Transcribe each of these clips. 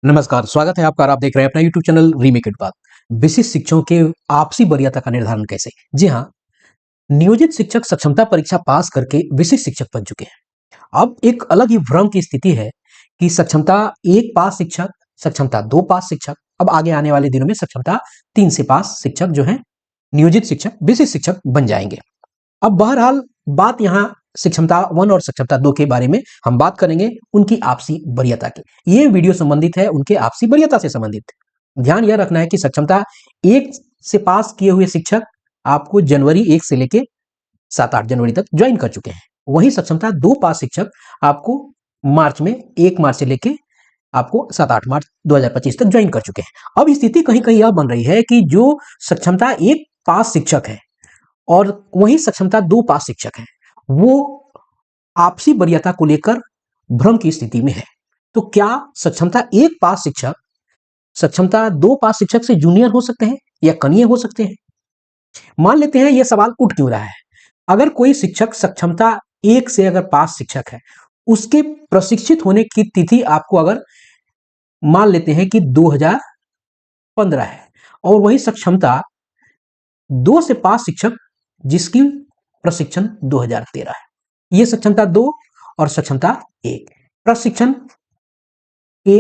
नमस्कार, स्वागत है आपका और आप देख रहे हैं अपना यूट्यूब चैनल रीमेक इट बात। विशिष्ट शिक्षकों के आपसी वरीयता का निर्धारण कैसे? जी हाँ, नियोजित शिक्षक सक्षमता परीक्षा पास करके विशिष्ट शिक्षक बन चुके हैं। अब एक अलग ही भ्रम की स्थिति है कि सक्षमता 1 पास शिक्षक, सक्षमता 2 पास शिक्षक, अब आगे आने वाले दिनों में सक्षमता 3 से पास शिक्षक जो हैं, नियोजित शिक्षक, विशिष्ट शिक्षक बन जाएंगे। अब बहरहाल बात यहाँ सक्षमता 1 और सक्षमता 2 के बारे में हम बात करेंगे, उनकी आपसी वरीयता की। ये वीडियो संबंधित है उनके आपसी वरीयता से संबंधित। ध्यान यह रखना है कि सक्षमता 1 से पास किए हुए शिक्षक आपको जनवरी 1 से लेके 7-8 जनवरी तक ज्वाइन कर चुके हैं। वहीं सक्षमता 2 पास शिक्षक आपको मार्च में 1 मार्च से लेके आपको 7-8 मार्च 2025 तक ज्वाइन कर चुके हैं। अब स्थिति कहीं-कहीं यह बन रही है कि जो सक्षमता 1 पास शिक्षक है और वहीं सक्षमता 2 पास शिक्षक हैं, वो आपसी वरीयता को लेकर भ्रम की स्थिति में है। तो क्या सक्षमता 1 पास शिक्षक सक्षमता 2 पास शिक्षक से जूनियर हो सकते हैं या कनिये हो सकते हैं? मान लेते हैं यह सवाल उठ क्यों रहा है? अगर कोई शिक्षक सक्षमता 1 से अगर पास शिक्षक है, उसके प्रशिक्षित होने की तिथि आपको अगर मान लेते हैं कि 2015 है और वही सक्षमता 2 से पास शिक्षक जिसकी प्रशिक्षण 2013 है। ये सक्षमता 2 और सक्षमता 1 प्रशिक्षण के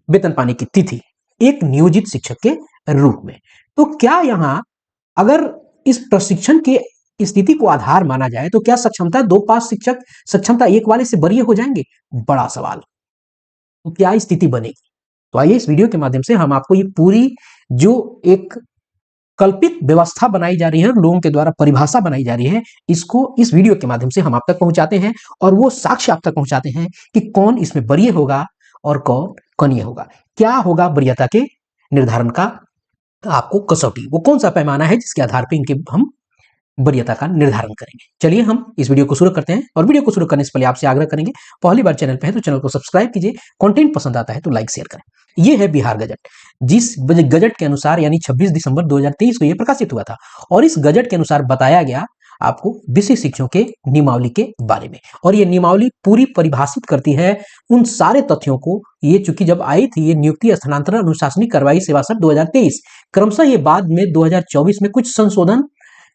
वेतन पाने की तिथि एक नियोजित शिक्षक के रूप में। तो क्या यहां अगर इस प्रशिक्षण के स्थिति को आधार माना जाए तो क्या सक्षमता 2 पास शिक्षक सक्षमता 1 वाले से वरीय हो जाएंगे? बड़ा सवाल। तो क्या स्थिति बनेगी? तो आइए इस वीडियो के माध्यम से हम आपको ये पूरी जो एक कल्पित व्यवस्था बनाई जा रही है, लोगों के द्वारा परिभाषा बनाई जा रही है, इसको इस वीडियो के माध्यम से हम आप तक पहुंचाते हैं और वो साक्ष्य आप तक पहुंचाते हैं कि कौन इसमें वरीय होगा और कौन कनिय होगा। क्या होगा वरीयता के निर्धारण का आपको कसौटी, वो कौन सा पैमाना है जिसके आधार पर इनके हम वरीयता का निर्धारण करेंगे। चलिए हम इस वीडियो को शुरू करते हैं और वीडियो को शुरू करने से पहले आपसे आग्रह करेंगे, पहली बार चैनल पे है तो चैनल को सब्सक्राइब कीजिए, कंटेंट पसंद आता है तो लाइक शेयर करें। ये है बिहार गजट, जिस गजट के अनुसार यानी 26 दिसंबर 2023 को यह प्रकाशित हुआ था और इस गजट के अनुसार बताया गया आपको विशिष्ट शिक्षकों के नियमावली के बारे में। और ये नियमावली पूरी परिभाषित करती है उन सारे तथ्यों को। ये चूंकि जब आई थी ये नियुक्ति स्थानांतरण अनुशासनिक कार्रवाई सेवा सत्र 2023, क्रमशः ये बाद में 2024 में कुछ संशोधन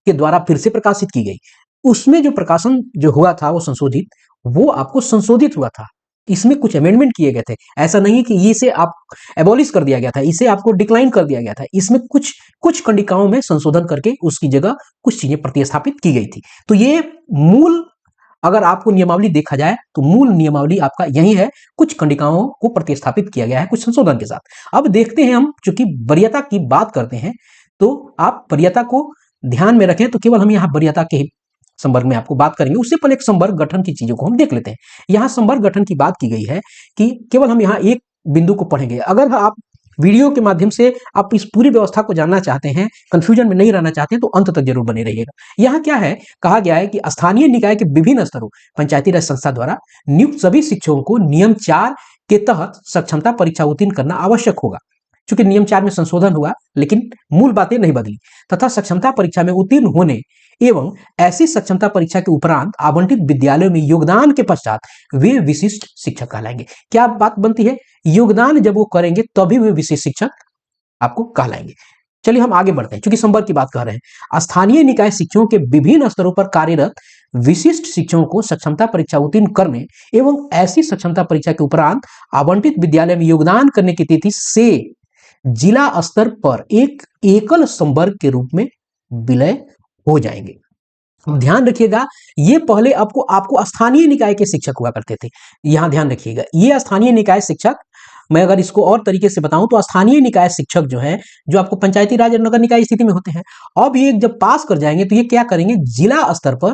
के द्वारा फिर से प्रकाशित की गई। उसमें जो प्रकाशन जो हुआ था वो संशोधित, वो आपको संशोधित हुआ था, इसमें कुछ अमेंडमेंट किए गए थे। ऐसा नहीं कि इसे आप एबॉलिश कर दिया गया था, इसे आपको डिक्लाइन कर दिया गया था। इसमें कुछ कुछ कंडिकाओं में संशोधन करके उसकी जगह कुछ चीजें प्रतिस्थापित की गई थी। तो ये मूल अगर आपको नियमावली देखा जाए तो मूल नियमावली आपका यही है, कुछ कंडिकाओं को प्रतिस्थापित किया गया है कुछ संशोधन के साथ। अब देखते हैं हम, चूंकि वरीयता की बात करते हैं तो आप वरीयता को ध्यान में रखें। तो केवल हम यहाँ वरीयता के संवर्ग में आपको बात करेंगे, उससे पहले एक संवर्ग गठन की चीजों को हम देख लेते हैं। यहाँ संवर्ग गठन की बात की गई है कि केवल हम यहाँ एक बिंदु को पढ़ेंगे। अगर आप वीडियो के माध्यम से आप इस पूरी व्यवस्था को जानना चाहते हैं, कंफ्यूजन में नहीं रहना चाहते हैं, तो अंत तक जरूर बने रहिएगा। यहाँ क्या है, कहा गया है कि स्थानीय निकाय के विभिन्न स्तरों पंचायती राज संस्था द्वारा नियुक्त सभी शिक्षकों को नियम 4 के तहत सक्षमता परीक्षा उत्तीर्ण करना आवश्यक होगा। चूंकि नियम 4 में संशोधन हुआ लेकिन मूल बातें नहीं बदली, तथा सक्षमता परीक्षा में उत्तीर्ण होने एवं ऐसी सक्षमता परीक्षा के उपरांत आवंटित विद्यालयों में योगदान के पश्चात वे विशिष्ट शिक्षक कहलाएंगे। क्या बात बनती है, योगदान जब वो करेंगे तभी वे विशिष्ट शिक्षक आपको कहलाएंगे। चलिए हम आगे बढ़ते हैं, क्योंकि संवर्ग की बात कर रहे हैं। स्थानीय निकाय शिक्षकों के विभिन्न स्तरों पर कार्यरत विशिष्ट शिक्षकों को सक्षमता परीक्षा उत्तीर्ण करने एवं ऐसी सक्षमता परीक्षा के उपरांत आवंटित विद्यालय में योगदान करने की तिथि से जिला स्तर पर एक एकल संवर्ग के रूप में विलय हो जाएंगे। ध्यान रखिएगा, ये पहले आपको स्थानीय निकाय के शिक्षक हुआ करते थे। यहां ध्यान रखिएगा, ये स्थानीय निकाय शिक्षक, मैं अगर इसको और तरीके से बताऊं तो स्थानीय निकाय शिक्षक जो है, जो आपको पंचायती राज और नगर निकाय स्थिति में होते हैं, अब ये जब पास कर जाएंगे तो ये क्या करेंगे, जिला स्तर पर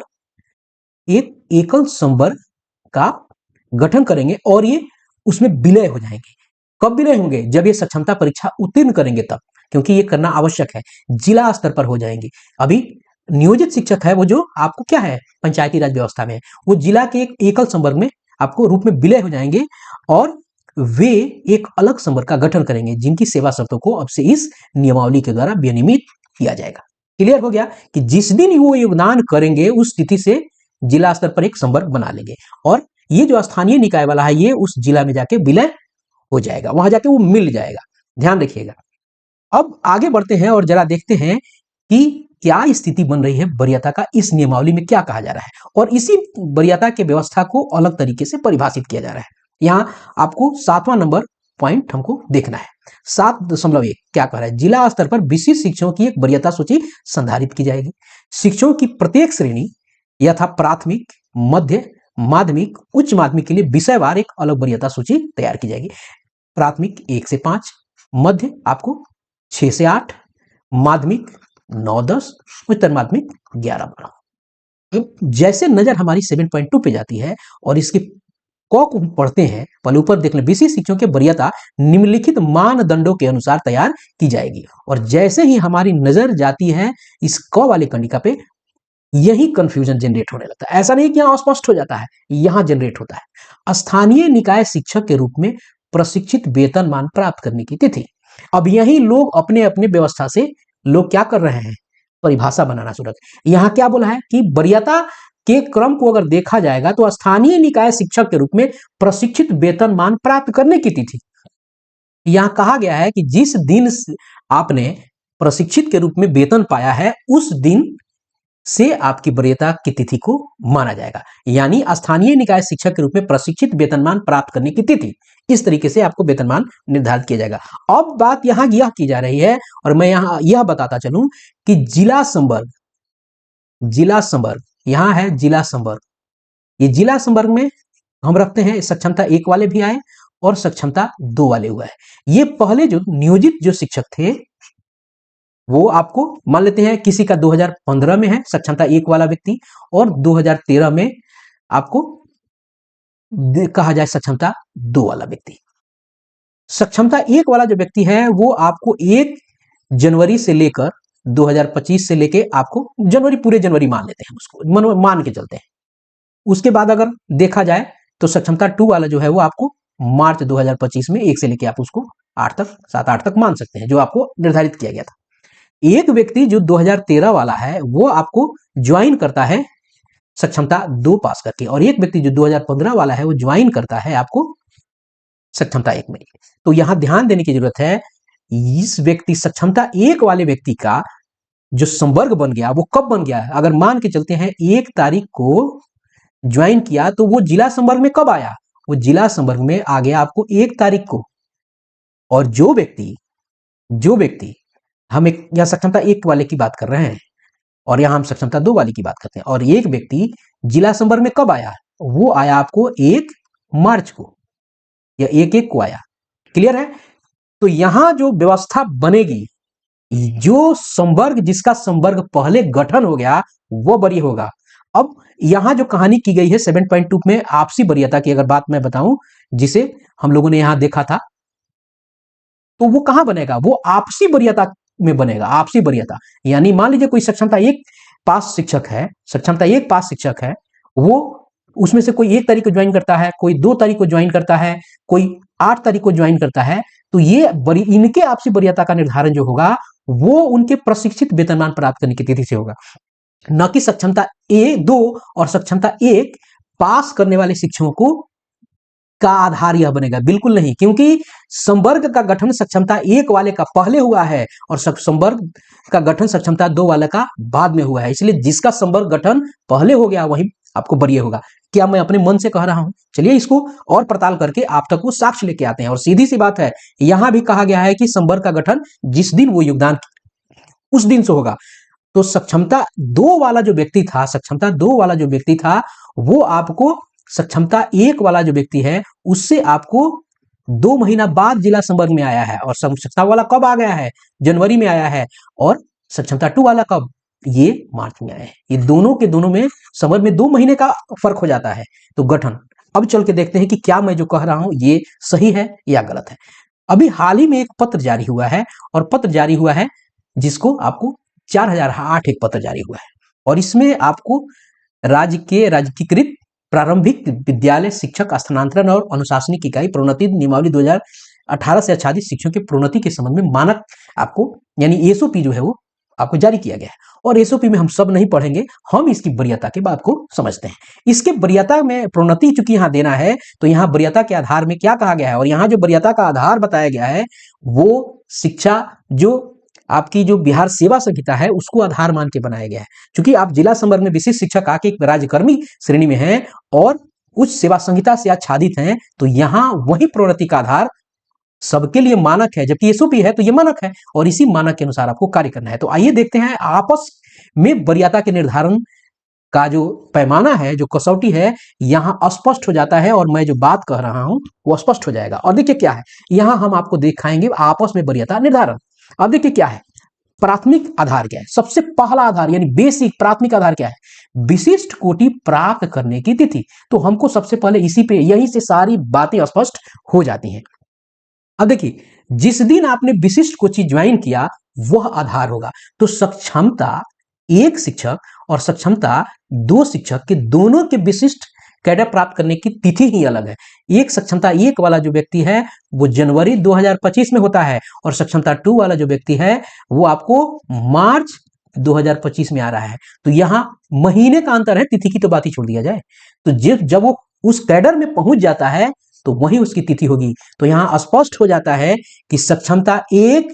एक एकल संवर्ग का गठन करेंगे और ये उसमें विलय हो जाएंगे। कब विलय होंगे, जब ये सक्षमता परीक्षा उत्तीर्ण करेंगे तब, क्योंकि ये करना आवश्यक है। जिला स्तर पर हो जाएंगे। अभी नियोजित शिक्षक है वो जो आपको क्या है पंचायती राज व्यवस्था में, वो जिला के एक एकल संवर्ग में आपको रूप में विलय हो जाएंगे और वे एक अलग संवर्ग का गठन करेंगे जिनकी सेवा शर्तों को अब से इस नियमावली के द्वारा विनियमित किया जाएगा। क्लियर हो गया कि जिस दिन वो योगदान करेंगे उस तिथि से जिला स्तर पर एक संवर्ग बना लेंगे और ये जो स्थानीय निकाय वाला है ये उस जिला में जाके विलय हो जाएगा, वहां जाके वो मिल जाएगा, ध्यान रखिएगा। अब आगे बढ़ते हैं और जरा देखते हैं कि क्या स्थिति बन रही है वरीयता का, इस नियमावली में क्या कहा जा रहा है और इसी वरीयता के व्यवस्था को अलग तरीके से परिभाषित किया जा रहा है। यहां आपको 7वां नंबर पॉइंट हमको देखना है। 7.1 क्या कह रहा है, जिला स्तर पर विशिष्ट शिक्षकों की एक वरीयता सूची संधारित की जाएगी। शिक्षकों की प्रत्येक श्रेणी यथा प्राथमिक, मध्य, माध्यमिक, उच्च माध्यमिक के लिए विषयवार एक अलग वरीयता सूची तैयार की जाएगी। प्राथमिक 1 से 5, मध्य आपको 6 से 8, माध्यमिक 9-10, उच्चतर माध्यमिक 11-12। अब जैसे नजर हमारी 7.2 पे जाती है और इसके क को पढ़ते हैं, पहले ऊपर देख लें, विशिष्ट शिक्षकों की वरीयता निम्नलिखित मानदंडों के अनुसार तैयार की जाएगी। और जैसे ही हमारी नजर जाती है इस क वाले कंडिका पे, यही कंफ्यूजन जनरेट होने लगता है। ऐसा नहीं कि यहां अस्पष्ट हो जाता है, यहां जनरेट होता है। स्थानीय निकाय शिक्षक के रूप में प्रशिक्षित वेतनमान प्राप्त करने की तिथि। अब यही लोग अपने अपने व्यवस्था से लोग क्या कर रहे हैं, परिभाषा बनाना शुरू कर। यहां क्या बोला है कि वरीयता के क्रम को अगर देखा जाएगा तो स्थानीय निकाय शिक्षक के रूप में प्रशिक्षित वेतनमान प्राप्त करने की तिथि, यहां कहा गया है कि जिस दिन आपने प्रशिक्षित के रूप में वेतन पाया है उस दिन से आपकी वरीयता की तिथि को माना जाएगा। यानी स्थानीय निकाय शिक्षक के रूप में प्रशिक्षित वेतनमान प्राप्त करने की तिथि, इस तरीके से आपको वेतनमान निर्धारित किया जाएगा। अब बात यहां यह की जा रही है और मैं यहां यह बताता चलूं कि जिला संवर्ग यहां है जिला संवर्ग। ये जिला संवर्ग में हम रखते हैं सक्षमता 1 वाले भी आए और सक्षमता 2 वाले हुआ है। ये पहले जो नियोजित जो शिक्षक थे वो आपको मान लेते हैं किसी का 2015 में है सक्षमता 1 वाला व्यक्ति और 2013 में आपको कहा जाए सक्षमता 2 वाला व्यक्ति। सक्षमता 1 वाला जो व्यक्ति है वो आपको 1 जनवरी से लेकर 2025 से लेके आपको जनवरी, पूरे जनवरी मान लेते हैं, उसको मान के चलते हैं। उसके बाद अगर देखा जाए तो सक्षमता 2 वाला जो है वो आपको मार्च 2025 में 1 से लेके आप उसको 8 तक, 7-8 तक मान सकते हैं, जो आपको निर्धारित किया गया था। एक व्यक्ति जो 2013 वाला है वो आपको ज्वाइन करता है सक्षमता 2 पास करके और एक व्यक्ति जो 2015 वाला है वो ज्वाइन करता है आपको सक्षमता 1 में। तो यहां ध्यान देने की जरूरत है, इस व्यक्ति सक्षमता 1 वाले व्यक्ति का जो संवर्ग बन गया वो कब बन गया है, अगर मान के चलते हैं 1 तारीख को ज्वाइन किया तो वो जिला संवर्ग में कब आया, वो जिला संवर्ग में आ गया आपको 1 तारीख को। और जो व्यक्ति हम एक यहां सक्षमता 1 वाले की बात कर रहे हैं और यहां हम सक्षमता 2 वाले की बात करते हैं, और एक व्यक्ति जिला संवर्ग में कब आया, वो आया आपको 1 मार्च को या 1/1 को आया। क्लियर है? तो यहां जो व्यवस्था बनेगी, जो संवर्ग जिसका संवर्ग पहले गठन हो गया वो वरीय होगा। अब यहां जो कहानी की गई है 7.2 में आपसी वरीयता की अगर बात मैं बताऊं, जिसे हम लोगों ने यहां देखा था, तो वो कहां बनेगा, वो आपसी वरीयता में बनेगा। आपसी वरीयता यानी मान लीजिए कोई सक्षमता 1 पास शिक्षक है, सक्षमता 1 पास शिक्षक है, वो उसमें से कोई 1 तारीख को ज्वाइन करता है, कोई 2 तारीख को ज्वाइन करता है, कोई 8 तारीख को ज्वाइन करता है, तो ये इनके आपसी वरीयता का निर्धारण जो होगा वो उनके प्रशिक्षित वेतनमान प्राप्त करने की तिथि से होगा, न कि सक्षमता 2 और सक्षमता 1 पास करने वाले शिक्षकों को का आधार यह बनेगा, बिल्कुल नहीं, क्योंकि संवर्ग का गठन सक्षमता 1 वाले का पहले हुआ है और संवर्ग का गठन सक्षमता 2 वाले का बाद में हुआ है। इसलिए जिसका संवर्ग गठन पहले हो गया वही आपको वरीय होगा। क्या मैं अपने मन से कह रहा हूं? चलिए इसको और पड़ताल करके आप तक वो साक्ष्य लेके आते हैं। और सीधी सी बात है, यहां भी कहा गया है कि संवर्ग का गठन जिस दिन वो योगदान उस दिन से होगा। तो सक्षमता 2 वाला जो व्यक्ति था, सक्षमता 2 वाला जो व्यक्ति था वो आपको सक्षमता 1 वाला जो व्यक्ति है उससे आपको 2 महीना बाद जिला संवर्ग में आया है। और सक्षमता वाला कब आ गया है, जनवरी में आया है, और सक्षमता 2 वाला कब, ये मार्च में आया है। ये दोनों के दोनों में संवर्ग में 2 महीने का फर्क हो जाता है। तो गठन, अब चल के देखते हैं कि क्या मैं जो कह रहा हूं ये सही है या गलत है। अभी हाल ही में एक पत्र जारी हुआ है, और पत्र जारी हुआ है जिसको आपको 4008 एक पत्र जारी हुआ है, और इसमें आपको राजकीकृत प्रारंभिक विद्यालय शिक्षक स्थानांतरण और अनुशासनिक इकाई प्रोन्नति नियमावली 2018 से आच्छादित शिक्षकों के प्रोन्नति के संबंध में मानक आपको यानी एसओपी जो है वो आपको जारी किया गया है। और एसओपी में हम सब नहीं पढ़ेंगे, हम इसकी वरीयता के बात को समझते हैं। इसके वरीयता में प्रोन्नति चूंकि यहाँ देना है, तो यहाँ वरीयता के आधार में क्या कहा गया है, और यहाँ जो वरीयता का आधार बताया गया है वो शिक्षा जो आपकी जो बिहार सेवा संहिता है उसको आधार मान के बनाया गया है। क्योंकि आप जिला संवर्ग में विशिष्ट शिक्षक आके एक राज्यकर्मी श्रेणी में हैं और उस सेवा संहिता से आच्छादित हैं, तो यहाँ वही प्रोन्नति का आधार सबके लिए मानक है, जबकि एसओपी है तो ये मानक है और इसी मानक के अनुसार आपको कार्य करना है। तो आइए देखते हैं आपस में वरीयता के निर्धारण का जो पैमाना है, जो कसौटी है, यहां स्पष्ट हो जाता है और मैं जो बात कह रहा हूं वो स्पष्ट हो जाएगा। और देखिए क्या है, यहां हम आपको दिखाएंगे आपस में वरीयता निर्धारण। अब देखिए क्या है, प्राथमिक आधार क्या है, सबसे पहला आधार यानी बेसिक प्राथमिक आधार क्या है, विशिष्ट कोटि प्राप्त करने की तिथि। तो हमको सबसे पहले इसी पे यहीं से सारी बातें स्पष्ट हो जाती हैं। अब देखिए, जिस दिन आपने विशिष्ट कोटि ज्वाइन किया वह आधार होगा। तो सक्षमता एक शिक्षक और सक्षमता दो शिक्षक के दोनों के विशिष्ट कैडर प्राप्त करने की तिथि ही अलग है। एक सक्षमता एक वाला जो व्यक्ति है वो जनवरी 2025 में होता है और सक्षमता 2 वाला जो व्यक्ति है वो आपको मार्च 2025 में आ रहा है। तो यहां महीने का अंतर है, तिथि की तो बात ही छोड़ दिया जाए। तो जब वो उस कैडर में पहुंच जाता है तो वही उसकी तिथि होगी। तो यहां स्पष्ट हो जाता है कि सक्षमता एक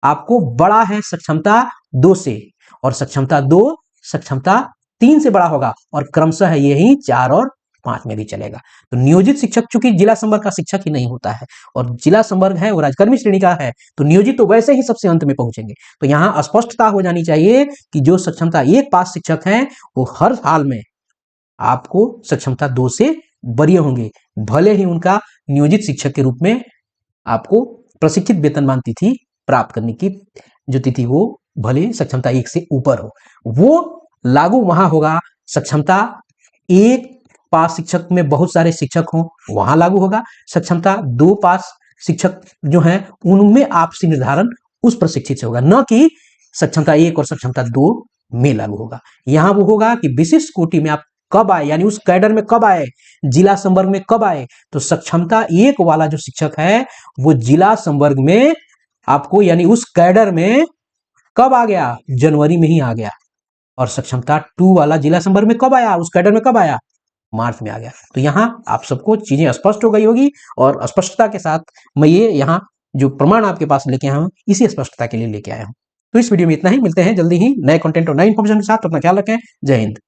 आपको बड़ा है सक्षमता 2 से, और सक्षमता 2 सक्षमता 3 से बड़ा होगा, और क्रमशः यही 4 और 5 में भी चलेगा। तो नियोजित शिक्षक चूंकि जिला संवर्ग का शिक्षक ही नहीं होता है और जिला संवर्ग है वो राज्यकर्मी श्रेणी का है, तो नियोजित तो वैसे ही सबसे अंत में पहुंचेंगे। तो यहां स्पष्टता हो जानी चाहिए कि जो सक्षमता एक पास शिक्षक हैं वो हर हाल में आपको सक्षमता 2 से वरीय होंगे, भले ही उनका नियोजित शिक्षक के रूप में आपको प्रशिक्षित वेतनमान तिथि प्राप्त करने की जो तिथि वो भले सक्षमता 1 से ऊपर हो। वो लागू वहां होगा सक्षमता एक पास शिक्षक में बहुत सारे शिक्षक हों वहां लागू होगा, सक्षमता 2 पास शिक्षक जो हैं उनमें आपसी निर्धारण उस प्रशिक्षित से होगा, न कि सक्षमता 1 और सक्षमता 2 में लागू होगा। यहां वो होगा कि विशिष्ट कोटि में आप कब आए, यानी उस कैडर में कब आए, जिला संवर्ग में कब आए। तो सक्षमता 1 वाला जो शिक्षक है वो जिला संवर्ग में आपको यानी उस कैडर में कब आ गया, जनवरी में ही आ गया, और सक्षमता 2 वाला जिला संवर्ग में कब आया, उस कैडर में कब आया, मार्च में आ गया। तो यहां आप सबको चीजें स्पष्ट हो गई होगी, और स्पष्टता के साथ मैं ये यहां जो प्रमाण आपके पास लेके आया हूं इसी स्पष्टता के लिए लेके आया हूं। तो इस वीडियो में इतना ही, मिलते हैं जल्दी ही नए कंटेंट और नई इन्फॉर्मेशन के साथ। अपना ख्याल रखें, जय हिंद।